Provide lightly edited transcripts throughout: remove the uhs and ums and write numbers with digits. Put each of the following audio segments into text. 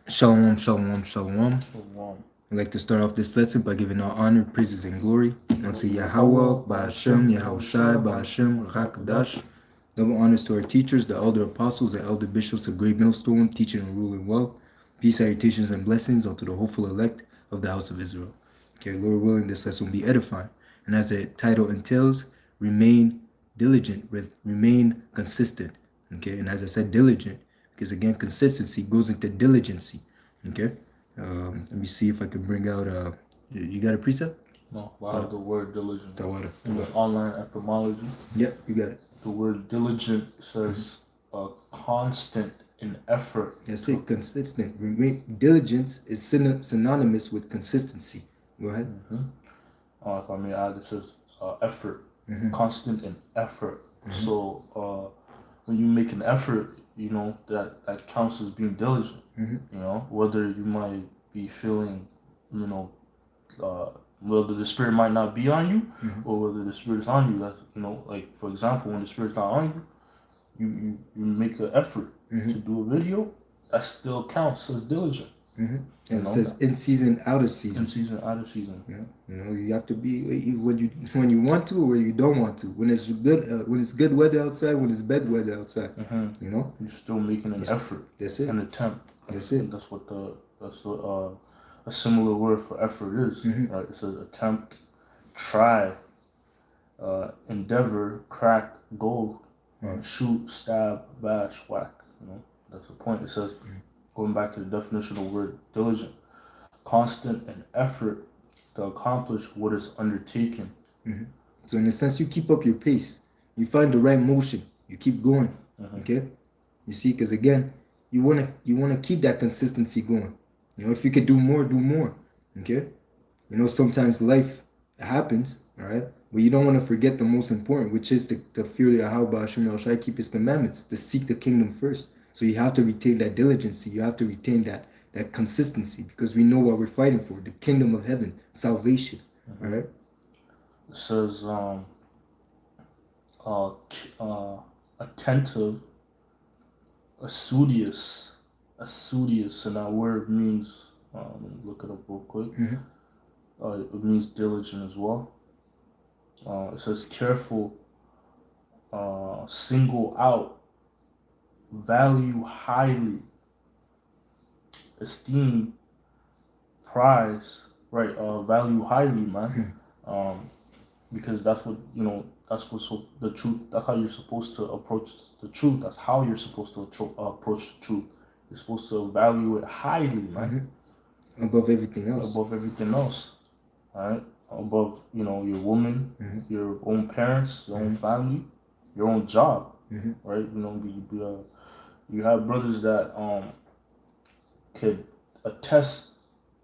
Shalom, shalom, shalom. Shalom. I'd like to start off this lesson by giving all honor, praises, and glory unto Yahweh, Ba'ashem, Yahushai, Ba'ashem, Rakadash. Double honors to our teachers, the elder apostles, and elder bishops of Great Millstone, teaching and ruling well. Peace, salutations, and blessings unto the hopeful elect of the house of Israel. Okay, Lord willing, this lesson will be edifying. And as the title entails, remain diligent, remain consistent. Okay, and as I said, diligent, because again, consistency goes into diligency. Okay, let me see if I can bring out. You got a precept? No, I have the word diligent. Tawada. In the online etymology, Yep, you got it. the word diligent says constant in effort. That's it. Consistent. Diligence is synonymous with consistency. Go ahead. If I may add, it says effort, constant in effort. So when you make an effort, you know that counts as being diligent. You know, whether you might be feeling, you know, whether the spirit might not be on you, or whether the spirit is on you. That's, you know, like for example, when the spirit's not on you, you make an effort to do a video. That still counts as diligent. And it says in season, out of season. In season, out of season. Yeah, you know, you have to be when you want to or you don't want to. When it's good weather outside, when it's bad weather outside. You know, you're still making an effort. That's it. An attempt. That's it. That's what a similar word for effort is. Right? It says attempt, try, endeavor, crack, goal, shoot, stab, bash, whack. You know, that's the point. It says, going back to the definition of the word diligent, constant and effort to accomplish what is undertaken. So in a sense, you keep up your pace. You find the right motion. You keep going. Okay. You see, because again, you wanna keep that consistency going. You know, if you could do more, do more. Okay. You know, sometimes life happens. All right. But you don't want to forget the most important, which is to fear Yahweh Hashem Yahushai, keep his commandments, to seek the kingdom first. So you have to retain that diligence. You have to retain that consistency, because we know what we're fighting for: the kingdom of heaven, salvation. All right. It says attentive, assiduous, and that word means. Let me look it up real quick. It means diligent as well. It says careful, single out, value highly, esteem, prize, right? Value highly, man. Because that's what, you know, that's what's the truth. That's how you're supposed to approach the truth. That's how you're supposed to approach the truth. You're supposed to value it highly, man. Above everything else. Above everything else, right? Above, you know, your woman, your own parents, your own family, your own job, right? You know, you have brothers that could attest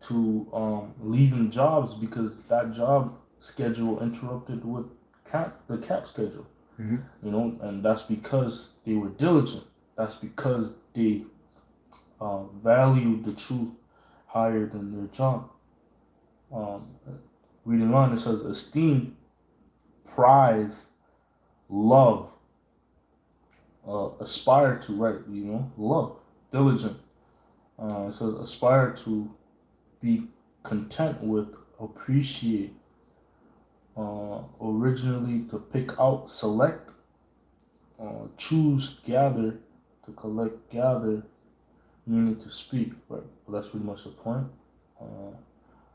to leaving jobs because that job schedule interrupted with the cap schedule. You know, and that's because they were diligent. That's because they valued the truth higher than their job. Reading on, it says esteem, prize, love, aspire to, right? You know, love, diligent. It says aspire to, be content with, appreciate. Originally to pick out, select, choose, gather, to collect, gather, meaning to speak, right? Well, that's pretty much the point.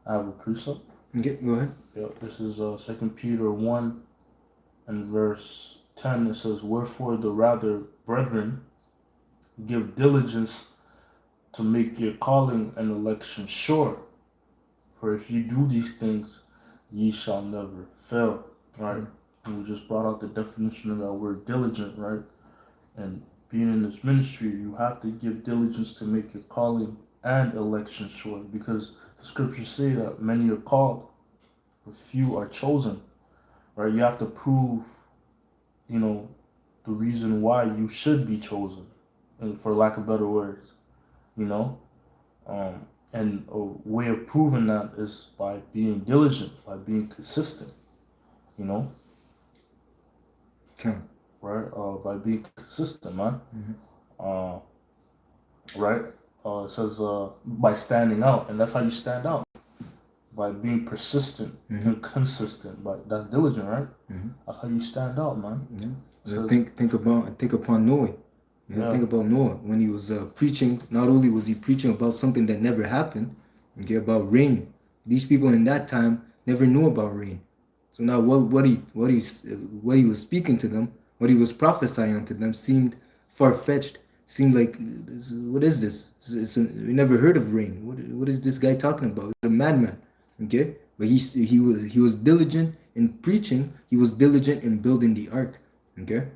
I have a precept. Okay, go ahead. Yeah, this is 2 Peter 1 and verse 10. It says, wherefore the rather, brethren, give diligence to make your calling and election sure. For if you do these things, ye shall never fail. Right? And we just brought out the definition of that word diligent, right? And being in this ministry, you have to give diligence to make your calling and election sure, because the scriptures say that many are called, but few are chosen. Right? You have to prove the reason why you should be chosen, and for lack of better words, you know. And a way of proving that is by being diligent, by being consistent, you know, Okay. right? By being consistent, man. Mhm. Uh, right? It says by standing out, and that's how you stand out, by being persistent and consistent. By that's diligent, right? That's how you stand out, man. Yeah. So, Think upon Noah. Yeah. Think about Noah when he was preaching. Not only was he preaching about something that never happened, okay, about rain. These people in that time never knew about rain. So now what he was speaking to them, what he was prophesying to them seemed far fetched. Seemed like what is this? We never heard of rain. What is this guy talking about? He's a madman. Okay, but he was diligent in preaching. He was diligent in building the ark. Okay,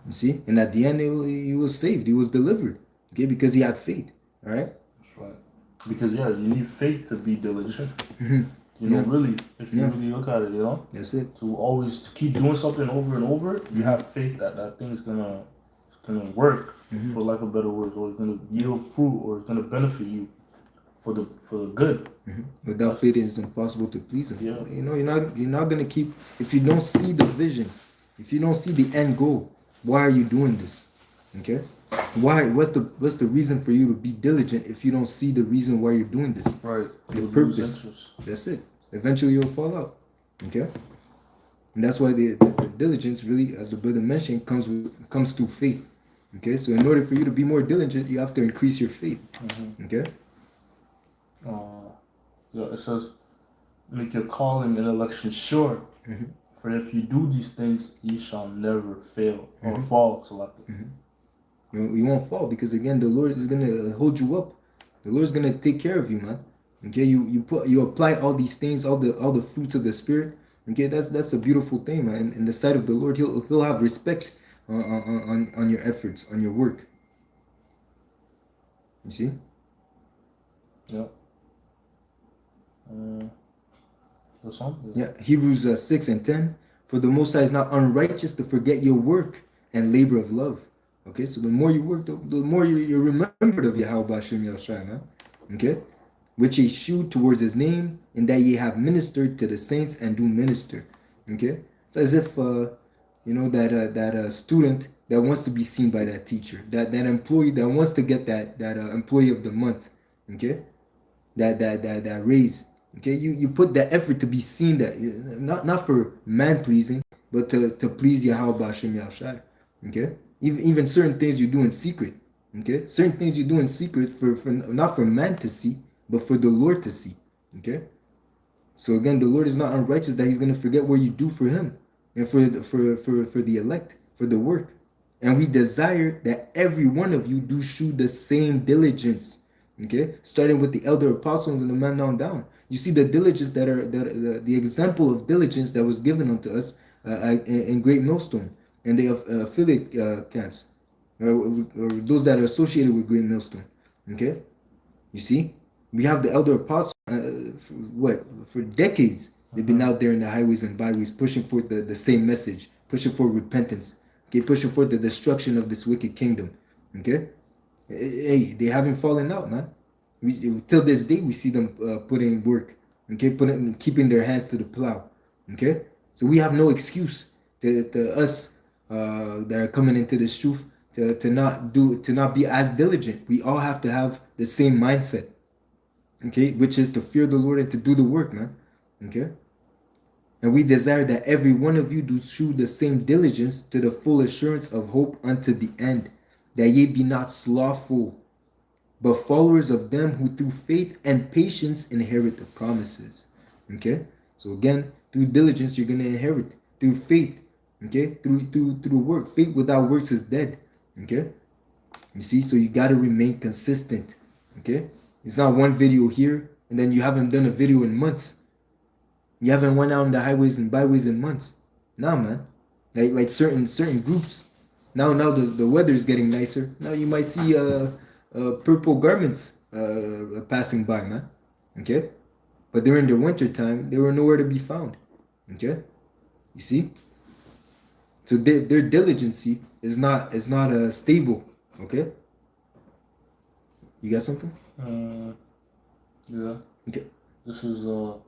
you see, and at the end he was saved. He was delivered. Okay, because he had faith. All right. That's right. Because you need faith to be diligent. Yeah. Really, if you Yeah. really look at it, That's it. to keep doing something over and over, you have faith that that thing is gonna work, for lack of better words, or it's gonna yield fruit, or it's gonna benefit you for the good. Without faith, it's impossible to please him. Yeah. You're not gonna keep if you don't see the vision, if you don't see the end goal. Why are you doing this? Okay. Why? What's the reason for you to be diligent if you don't see the reason why you're doing this? Right. The You'll lose purpose. interest. That's it. Eventually, you'll fall out. Okay. And that's why the diligence really, as the brother mentioned, comes through faith. Okay. So in order for you to be more diligent, you have to increase your faith. Okay. Yeah, it says, make your calling and election sure. For if you do these things, ye shall never fail or fall. So like, You won't fall because again, the Lord is gonna hold you up. The Lord's gonna take care of you, man. Okay, you apply all these things, all the fruits of the Spirit. Okay, that's a beautiful thing, man. In the sight of the Lord, he'll have respect on your efforts, on your work. You see? yeah. Yeah, Hebrews 6:10. For the Most High is not unrighteous to forget your work and labor of love. Okay, so the more you work, the more you're remembered of Yahweh Hashem Yahushua, man. Okay, which ye shew towards His name, in that ye have ministered to the saints and do minister. Okay, it's as if that student that wants to be seen by that teacher, that employee that wants to get that employee of the month. Okay, that raise. Okay, you put that effort to be seen, that not for man pleasing, but to please Yahweh Hashem Yahushua. Okay, even certain things you do in secret. Okay, certain things you do in secret for not for man to see, but for the Lord to see. Okay, so again, the Lord is not unrighteous that He's gonna forget what you do for Him and for the elect, for the work. And we desire that every one of you do shew the same diligence. Okay, starting with the elder apostles and the man down. You see the diligence the example of diligence that was given unto us in Great Millstone and the affiliate camps, or those that are associated with Great Millstone. Okay, you see, we have the elder apostles. For decades they've been out there in the highways and byways pushing forth the same message, pushing for repentance. Okay, pushing forth the destruction of this wicked kingdom. Okay, hey, they haven't fallen out, man. Till this day, we see them putting work. Okay, keeping their hands to the plow. Okay, so we have no excuse to us that are coming into this truth to not be as diligent. We all have to have the same mindset. Okay, which is to fear the Lord and to do the work, man. Okay, and we desire that every one of you do shew the same diligence to the full assurance of hope unto the end, that ye be not slothful, but followers of them who through faith and patience inherit the promises. Okay, so again, through diligence you're going to inherit. Through faith, okay, through work. Faith without works is dead. Okay, you see, so you got to remain consistent. Okay, it's not one video here and then you haven't done a video in months. You haven't went out on the highways and byways in months. Nah, man. Like certain groups. Now the weather is getting nicer. Now you might see purple garments passing by, man. Okay, but during the winter time, they were nowhere to be found. Okay, you see. So their diligency is not stable. Okay. You got something? Yeah. Okay. This is no.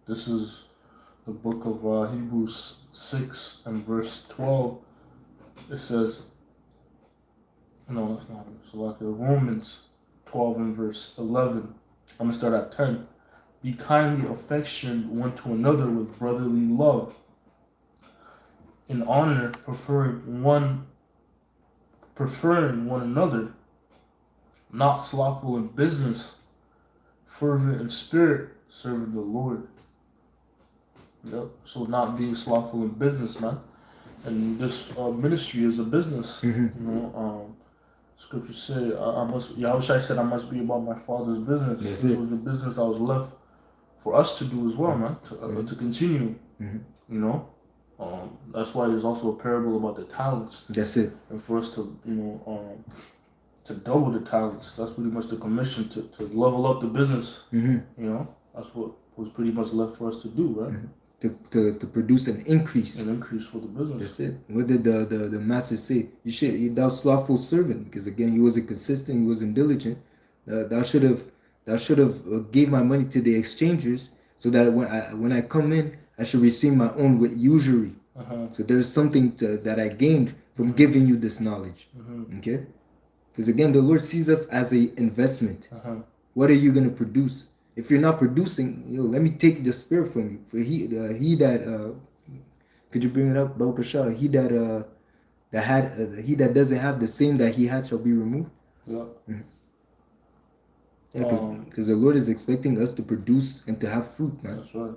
This is the book of Hebrews 6 and verse 12. It says, no, it's not. So like Romans 12 and verse 11. I'm gonna start at 10. Be kindly affectioned one to another with brotherly love, in honor, preferring one another, not slothful in business, fervent in spirit, serving the Lord. Yep. So not being slothful in business, man. And this ministry is a business. You know, scripture said, Yahushua said, I must be about my Father's business. That's it it. was the business that was left for us to do as well, man, to continue. You know, that's why there's also a parable about the talents. That's it. And for us to, you know, to double the talents. That's pretty much the commission to level up the business. You know, that's what was pretty much left for us to do, right? To produce an increase. An increase for the business. That's it. What did the master say? Thou slothful servant, because again he wasn't consistent, he wasn't diligent. Thou should have gave my money to the exchangers, so that when I come in, I should receive my own with usury. So there's something that I gained from giving you this knowledge. Okay, because again the Lord sees us as a investment. What are you gonna produce? If you're not producing, let me take the spirit from you. For he that could you bring it up, Baruch Shah? He that he that doesn't have the same that he had shall be removed. Yeah. Yeah, because the Lord is expecting us to produce and to have fruit, man. That's right.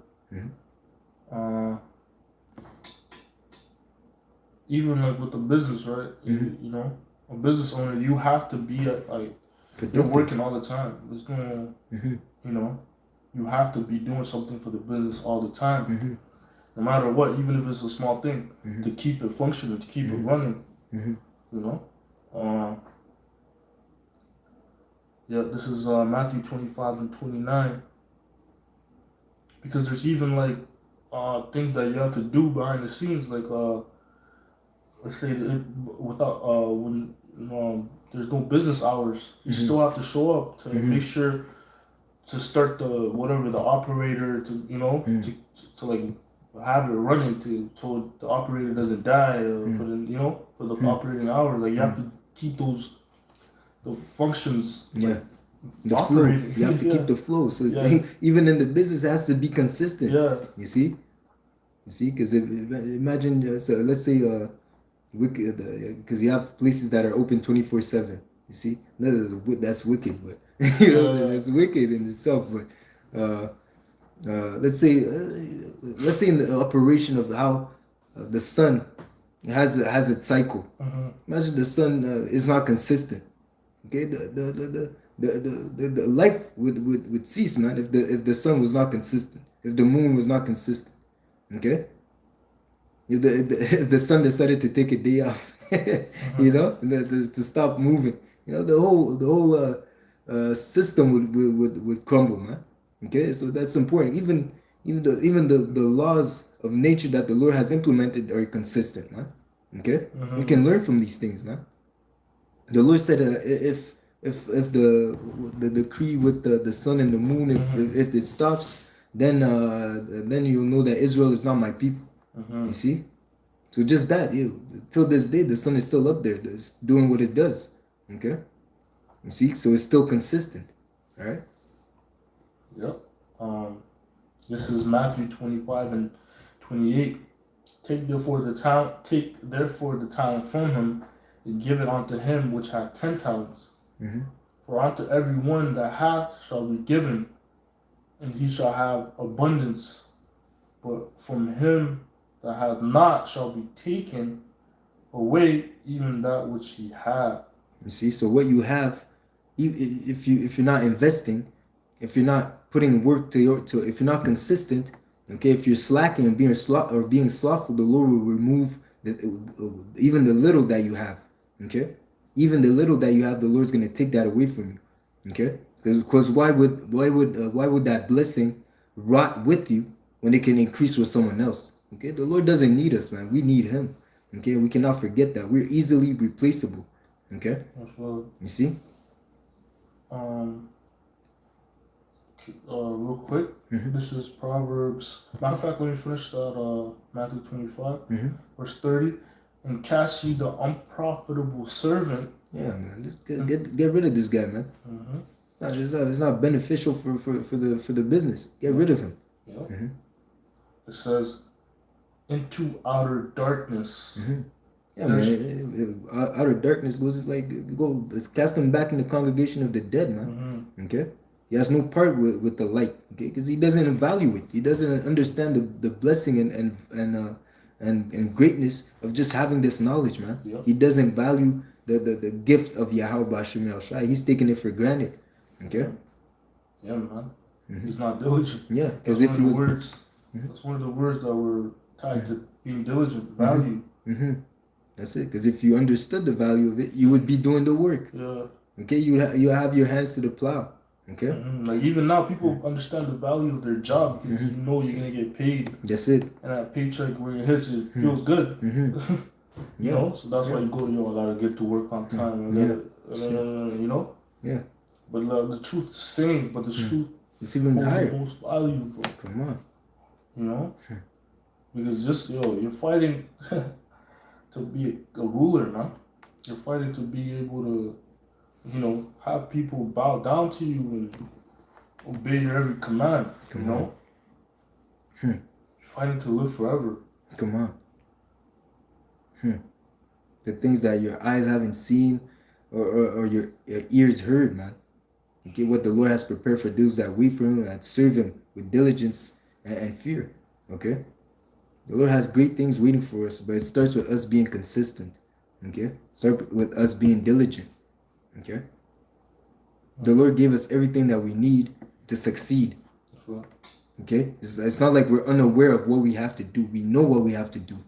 Even like with the business, right? You know, a business owner, you have to be like you're working all the time. It's gonna, you know, you have to be doing something for the business all the time, no matter what, even if it's a small thing, to keep it functioning, to keep it running. You know, yeah. This is Matthew 25 and 29, because there's even like things that you have to do behind the scenes, like let's say without when there's no business hours, you still have to show up to make sure to start the whatever the operator to to like have it running so the operator doesn't die for the for the operating hours. Like you have to keep the functions. Yeah. The flow. You have to keep the flow. So even in the business, it has to be consistent. Yeah. You see, because imagine, so let's say because you have places that are open 24/7. You see, that's wicked, but it's wicked in itself. But let's say in the operation of how the sun has its cycle. Imagine the sun is not consistent. Okay, the life would cease, man, if the sun was not consistent, if the moon was not consistent. Okay, if the sun decided to take a day off, to stop moving, the whole system would crumble, man. Okay, so that's important. Even the laws of nature that the Lord has implemented are consistent, man. Okay, we can learn from these things, man. The Lord said, if the decree with the sun and the moon, if it stops, then you'll know that Israel is not my people. You see, so just that, till this day, the sun is still up there, doing what it does. Okay, you see, so it's still consistent. All right. Yep. This is Matthew 25 and 28. Take therefore the talent from him, and give it unto him which hath 10 talents. For unto every one that hath shall be given, and he shall have abundance. But from him that hath not shall be taken away even that which he hath. You see, so what you have, if you're not investing, if you're not putting work to if you're not consistent, okay, if you're slacking and being slothful, the Lord will remove even the little that you have. Okay, even the little that you have, the Lord's going to take that away from you. Okay, because why would that blessing rot with you when it can increase with someone else? Okay, the Lord doesn't need us, man. We need Him. Okay, we cannot forget that we're easily replaceable. Okay, That's right. you see. Um, real quick, Mhm. this is Proverbs. Matter of fact, let me finish that. Matthew 25, Mhm. verse 30. And cast ye the unprofitable servant. Yeah, man. Just get rid of this guy, man. Mm-hmm. No, it's not beneficial for the business. Get rid of him. Yeah. Mhm. It says, into outer darkness. Mhm. Yeah, There's- man. Out of darkness goes it's cast him back in the congregation of the dead, man. Mm-hmm. Okay, he has no part with the light. Okay, because he doesn't evaluate. He doesn't understand the blessing and greatness of just having this knowledge, man. Yep. He doesn't value the gift of Yahweh Bashim El Shai. He's taking it for granted. Okay. Yeah, man. Mhm. He's not diligent. Yeah, because That's if one he of the was. words. That's one of the words that were tied to being diligent. Value. Mm-hmm. That's it. Because if you understood the value of it, you would be doing the work. Yeah. Okay, you have your hands to the plow. Okay. Like even now, people understand the value of their job because you know you're gonna get paid, That's it. and that paycheck when it hits, it feels good. Mm-hmm. You Yeah. know, so that's why you go. I gotta get to work on time. And you know. Yeah. But the truth is the same, but the truth It's even holds the higher. most value, bro. Come on. You know, because just you're fighting to be a ruler, man. You're fighting to be able to, have people bow down to you and obey your every command. Come you know, on. you're fighting to live forever. Come on. The things that your eyes haven't seen or your ears heard, man. Okay, what the Lord has prepared for those that wait for Him and serve Him with diligence and fear. Okay? The Lord has great things waiting for us, but it starts with us being consistent. Okay? Start with us being diligent. Okay? The Lord gave us everything that we need to succeed. That's right. Okay? It's not like we're unaware of what we have to do. We know what we have to do.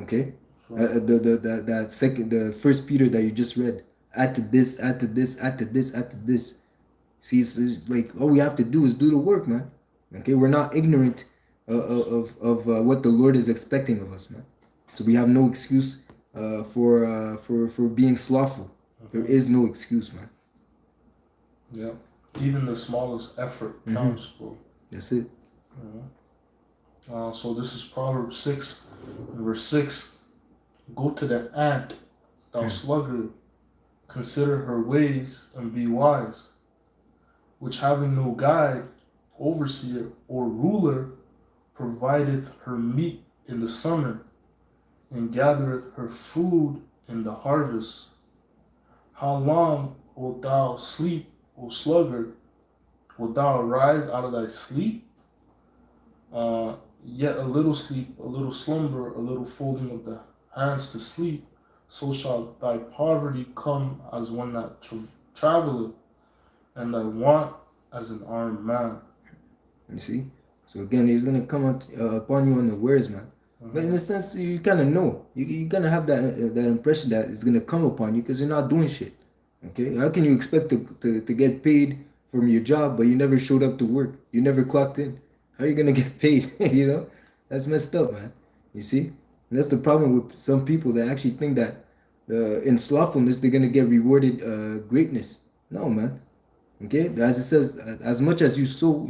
Okay? The first Peter that you just read. Add to this, add to this, add to this, add to this. See, it's like all we have to do is do the work, man. Okay? We're not ignorant of what the Lord is expecting of us, man. So we have no excuse for being slothful. There is no excuse, man. Yeah. Even the smallest effort counts, bro. That's it. So this is Proverbs 6, verse 6. Go to the ant, thou sluggard, consider her ways and be wise, which having no guide, overseer, or ruler, provideth her meat in the summer, and gathereth her food in the harvest. How long wilt thou sleep, O sluggard? Wilt thou arise out of thy sleep? Yet a little sleep, a little slumber, a little folding of the hands to sleep, so shall thy poverty come as one that travelleth, and thy want as an armed man. You see? So again, He's gonna come upon you unawares, man. But in a sense, you kind of know. You're gonna have that impression that it's gonna come upon you because you're not doing shit. Okay? How can you expect to get paid from your job, but you never showed up to work? You never clocked in. How are you gonna get paid? You know? That's messed up, man. You see? And that's the problem with some people that actually think that in slothfulness they're gonna get rewarded greatness. No, man. Okay, as it says, as much as you sow,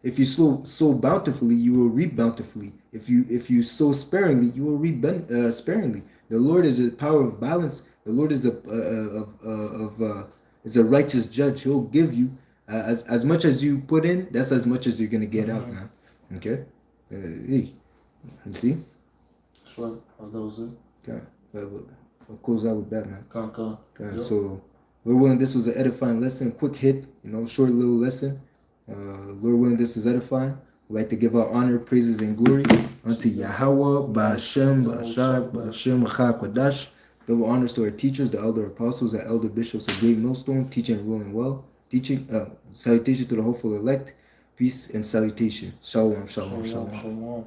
if you sow bountifully, you will reap bountifully. If you sow sparingly, you will reap sparingly. The Lord is a power of balance. The Lord is a righteous judge. He'll give you as much as you put in. That's as much as you're gonna get out, man. Okay, hey, you see? That's right. That was it. Okay, we'll close out with that, man. Okay. Okay, so. Lord willing, this was an edifying lesson, quick hit, short little lesson. Lord willing, this is edifying. We'd like to give our honor, praises, and glory unto Yahweh, Ba'ashem, Ba'ashar, Ba'ashem, Chaqadash. Double honors to our teachers, the elder apostles and elder bishops of Great Millstone, teaching and ruling well. Salutation to the hopeful elect. Peace and salutation. Shalom, shalom, shalom.